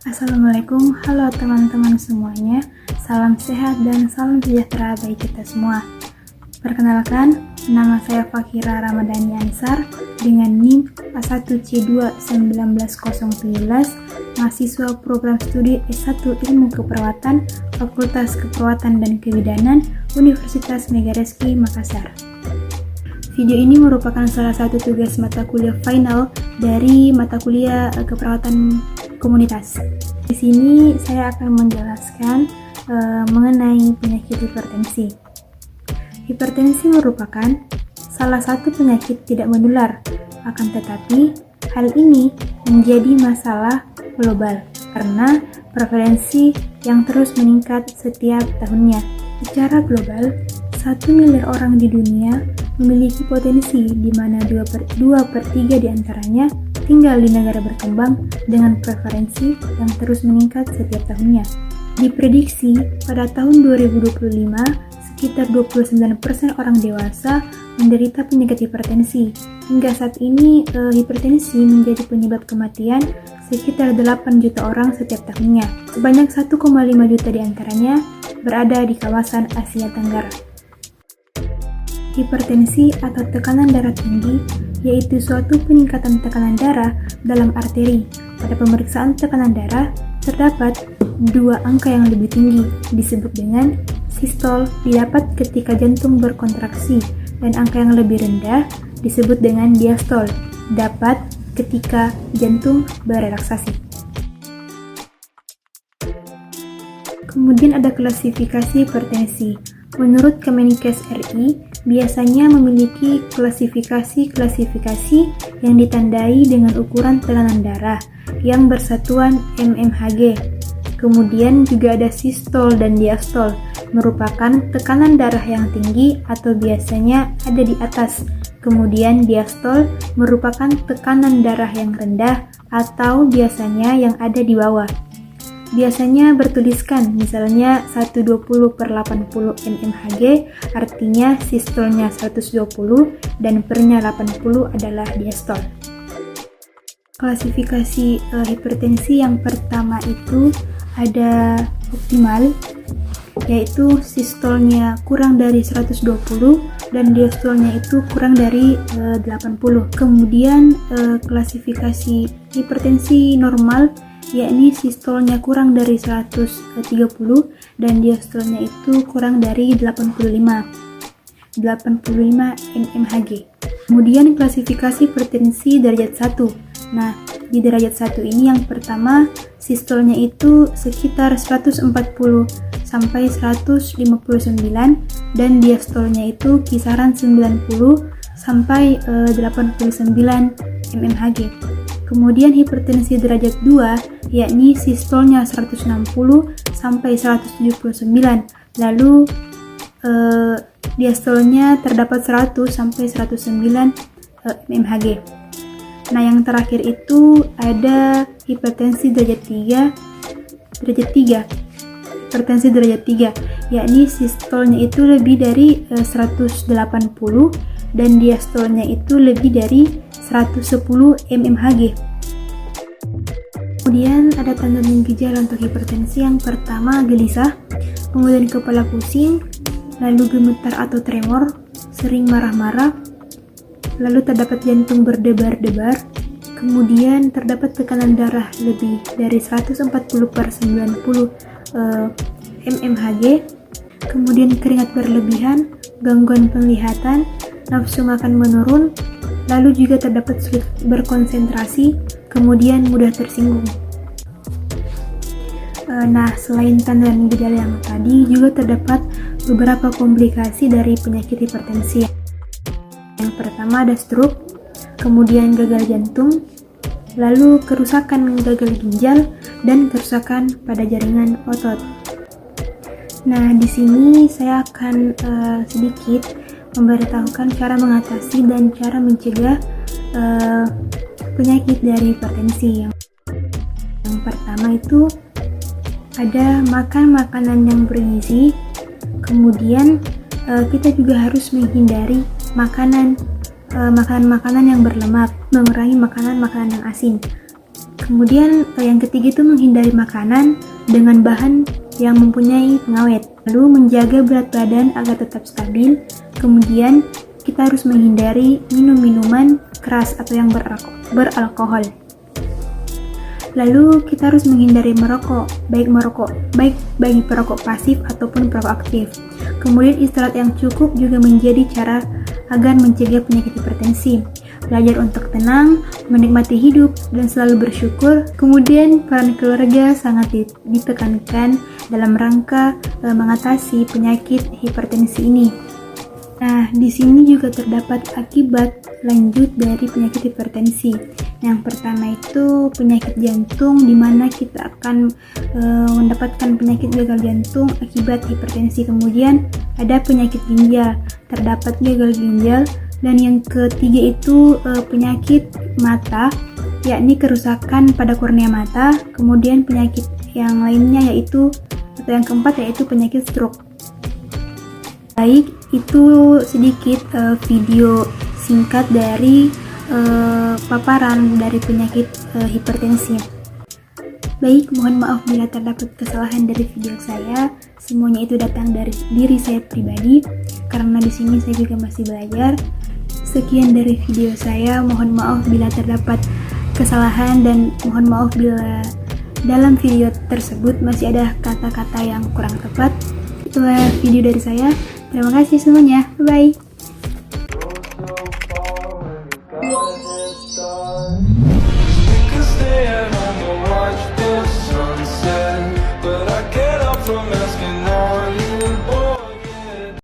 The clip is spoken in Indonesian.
Assalamualaikum, halo teman-teman semuanya. Salam sehat dan salam sejahtera bagi kita semua. Perkenalkan, nama saya Fakira Ramadhani Ansar dengan NIM A1C2-19017, mahasiswa program studi S1 Ilmu Keperawatan, Fakultas Keperawatan dan Kebidanan, Universitas Megarizky Makassar. Video ini merupakan salah satu tugas mata kuliah final dari mata kuliah keperawatan komunitas. Di sini saya akan menjelaskan mengenai penyakit hipertensi. Hipertensi merupakan salah satu penyakit tidak menular, akan tetapi hal ini menjadi masalah global karena prevalensi yang terus meningkat setiap tahunnya. Secara global, 1 miliar orang di dunia memiliki potensi di mana 2/3 diantaranya tinggal di negara berkembang dengan prevalensi yang terus meningkat setiap tahunnya. Diprediksi pada tahun 2025, sekitar 29% orang dewasa menderita penyakit hipertensi. Hingga saat ini, hipertensi menjadi penyebab kematian sekitar 8 juta orang setiap tahunnya. Sebanyak 1,5 juta diantaranya berada di kawasan Asia Tenggara. Hipertensi atau tekanan darah tinggi yaitu suatu peningkatan tekanan darah dalam arteri. Pada pemeriksaan tekanan darah, terdapat dua angka yang lebih tinggi, disebut dengan sistol, didapat ketika jantung berkontraksi, dan angka yang lebih rendah disebut dengan diastol, dapat ketika jantung berelaksasi. Kemudian ada klasifikasi hipertensi. Menurut Kemenkes RI, biasanya memiliki klasifikasi-klasifikasi yang ditandai dengan ukuran tekanan darah yang bersatuan mmHg. Kemudian juga ada sistol dan diastol, merupakan tekanan darah yang tinggi atau biasanya ada di atas. Kemudian diastol merupakan tekanan darah yang rendah atau biasanya yang ada di bawah. Biasanya bertuliskan misalnya 120/80 mmHg, artinya sistolnya 120 dan pernya 80 adalah diastol. Klasifikasi hipertensi yang pertama itu ada optimal, yaitu sistolnya kurang dari 120 dan diastolnya itu kurang dari 80. Kemudian klasifikasi hipertensi normal, yakni sistolnya kurang dari 130 dan diastolnya itu kurang dari 85 mmHg. Kemudian klasifikasi hipertensi derajat 1. Nah, di derajat 1 ini yang pertama sistolnya itu sekitar 140 sampai 159 dan diastolnya itu kisaran 90 sampai 89 mmHg. Kemudian hipertensi derajat 2 yakni sistolnya 160 sampai 179, lalu diastolnya terdapat 100 sampai 109 mmHg. Nah, yang terakhir itu ada hipertensi derajat 3. Hipertensi derajat 3 yakni sistolnya itu lebih dari 180 dan diastolnya itu lebih dari 110 mmHg. Kemudian ada tanda dan gejala untuk hipertensi. Yang pertama gelisah, kemudian kepala pusing, lalu gemetar atau tremor, sering marah-marah, lalu terdapat jantung berdebar-debar, kemudian terdapat tekanan darah lebih dari 140/90 mmHg, kemudian keringat berlebihan, gangguan penglihatan, nafsu makan menurun, lalu juga terdapat sulit berkonsentrasi, kemudian mudah tersinggung. Nah, selain tanda dan gejala yang tadi, juga terdapat beberapa komplikasi dari penyakit hipertensi. Yang pertama ada stroke, kemudian gagal jantung, lalu kerusakan gagal ginjal, dan kerusakan pada jaringan otot. Nah, di sini saya akan sedikit memberitahukan cara mengatasi dan cara mencegah penyakit dari hipertensi. Yang pertama itu ada makan makanan yang bergizi, kemudian kita juga harus menghindari makanan yang berlemak, mengurangi makanan yang asin. Kemudian yang ketiga itu menghindari makanan dengan bahan yang mempunyai pengawet. Lalu menjaga berat badan agar tetap stabil. Kemudian kita harus menghindari minum minuman keras atau yang beralkohol. Lalu kita harus menghindari merokok, baik bagi perokok pasif ataupun perokok aktif. Kemudian istirahat yang cukup juga menjadi cara agar mencegah penyakit hipertensi. Belajar untuk tenang, menikmati hidup, dan selalu bersyukur. Kemudian peran keluarga sangat ditekankan dalam rangka mengatasi penyakit hipertensi ini. Nah, di sini juga terdapat akibat lanjut dari penyakit hipertensi. Yang pertama itu penyakit jantung, di mana kita akan mendapatkan penyakit gagal jantung akibat hipertensi. Kemudian ada penyakit ginjal, terdapat gagal ginjal. Dan yang ketiga itu penyakit mata, yakni kerusakan pada kornea mata. Kemudian penyakit yang lainnya yaitu, atau yang keempat yaitu penyakit stroke. Baik, itu sedikit video singkat dari paparan dari penyakit hipertensi. Baik, mohon maaf bila terdapat kesalahan dari video saya. Semuanya itu datang dari diri saya pribadi, karena di sini saya juga masih belajar. Sekian dari video saya, mohon maaf bila terdapat kesalahan dan mohon maaf bila dalam video tersebut masih ada kata-kata yang kurang tepat. Itulah video dari saya. Terima kasih semuanya. Bye-bye. But I get up from asking